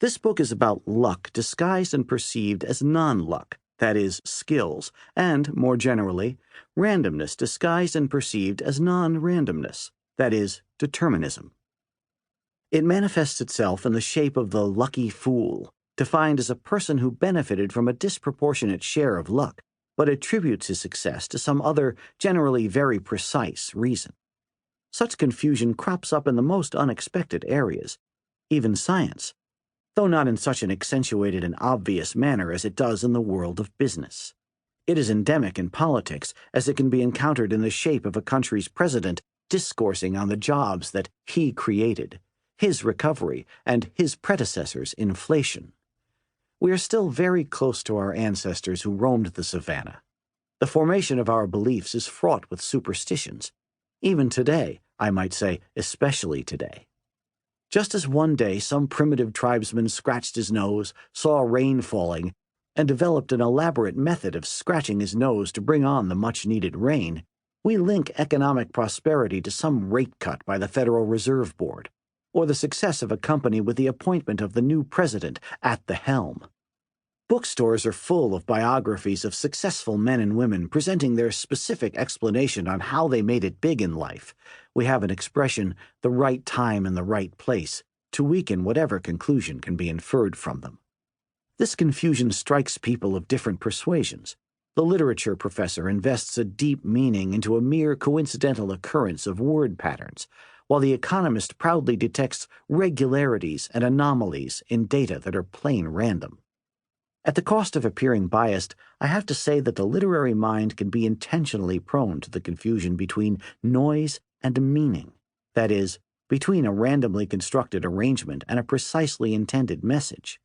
This book is about luck disguised and perceived as non-luck, that is, skills, and, more generally, randomness disguised and perceived as non-randomness, that is, determinism. It manifests itself in the shape of the lucky fool, defined as a person who benefited from a disproportionate share of luck, but attributes his success to some other, generally very precise, reason. Such confusion crops up in the most unexpected areas, even science, though not in such an accentuated and obvious manner as it does in the world of business. It is endemic in politics, as it can be encountered in the shape of a country's president discoursing on the jobs that he created, his recovery, and his predecessors' inflation. We are still very close to our ancestors who roamed the savannah. The formation of our beliefs is fraught with superstitions. Even today, I might say, especially today. Just as one day some primitive tribesman scratched his nose, saw rain falling, and developed an elaborate method of scratching his nose to bring on the much-needed rain, we link economic prosperity to some rate cut by the Federal Reserve Board, or the success of a company with the appointment of the new president at the helm. Bookstores are full of biographies of successful men and women presenting their specific explanation on how they made it big in life. We have an expression, the right time and the right place, to weaken whatever conclusion can be inferred from them. This confusion strikes people of different persuasions. The literature professor invests a deep meaning into a mere coincidental occurrence of word patterns, while the economist proudly detects regularities and anomalies in data that are plain random. At the cost of appearing biased, I have to say that the literary mind can be intentionally prone to the confusion between noise and meaning, that is, between a randomly constructed arrangement and a precisely intended message.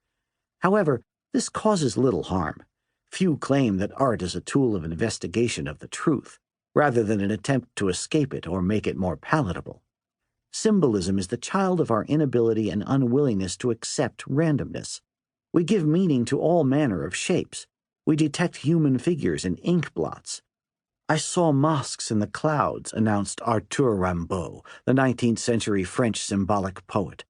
However, this causes little harm. Few claim that art is a tool of investigation of the truth, rather than an attempt to escape it or make it more palatable. Symbolism is the child of our inability and unwillingness to accept randomness. We give meaning to all manner of shapes. We detect human figures in ink blots. I saw mosques in the clouds, announced Arthur Rimbaud, the 19th century French symbolic poet.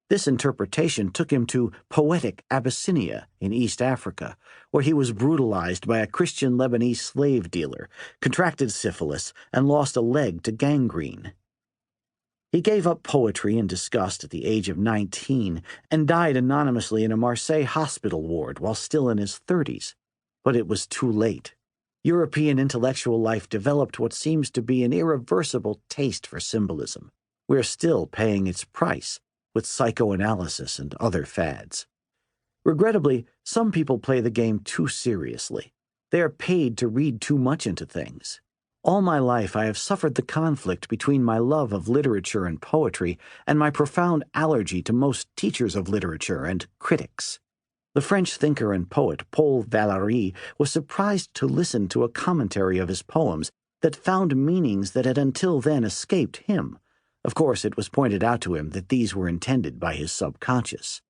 This interpretation took him to poetic Abyssinia in East Africa, where he was brutalized by a Christian Lebanese slave dealer, contracted syphilis, and lost a leg to gangrene. He gave up poetry in disgust at the age of 19 and died anonymously in a Marseille hospital ward while still in his 30s. But it was too late. European intellectual life developed what seems to be an irreversible taste for symbolism. We are still paying its price with psychoanalysis and other fads. Regrettably, some people play the game too seriously. They are paid to read too much into things. All my life I have suffered the conflict between my love of literature and poetry and my profound allergy to most teachers of literature and critics. The French thinker and poet Paul Valéry was surprised to listen to a commentary of his poems that found meanings that had until then escaped him. Of course, it was pointed out to him that these were intended by his subconscious.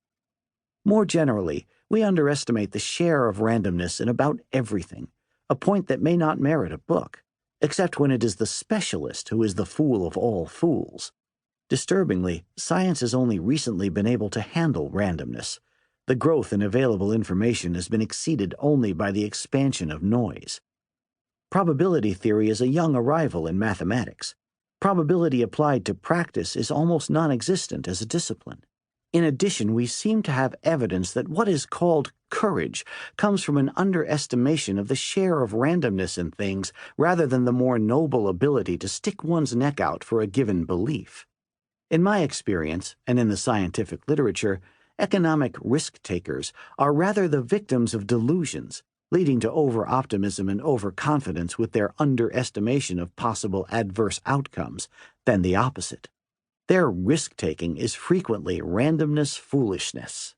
More generally, we underestimate the share of randomness in about everything, a point that may not merit a book, except when it is the specialist who is the fool of all fools. Disturbingly, science has only recently been able to handle randomness. The growth in available information has been exceeded only by the expansion of noise. Probability theory is a young arrival in mathematics. Probability applied to practice is almost non-existent as a discipline. In addition, we seem to have evidence that what is called courage comes from an underestimation of the share of randomness in things rather than the more noble ability to stick one's neck out for a given belief. In my experience, and in the scientific literature, economic risk-takers are rather the victims of delusions, leading to over-optimism and overconfidence with their underestimation of possible adverse outcomes, than the opposite. Their risk-taking is frequently randomness foolishness.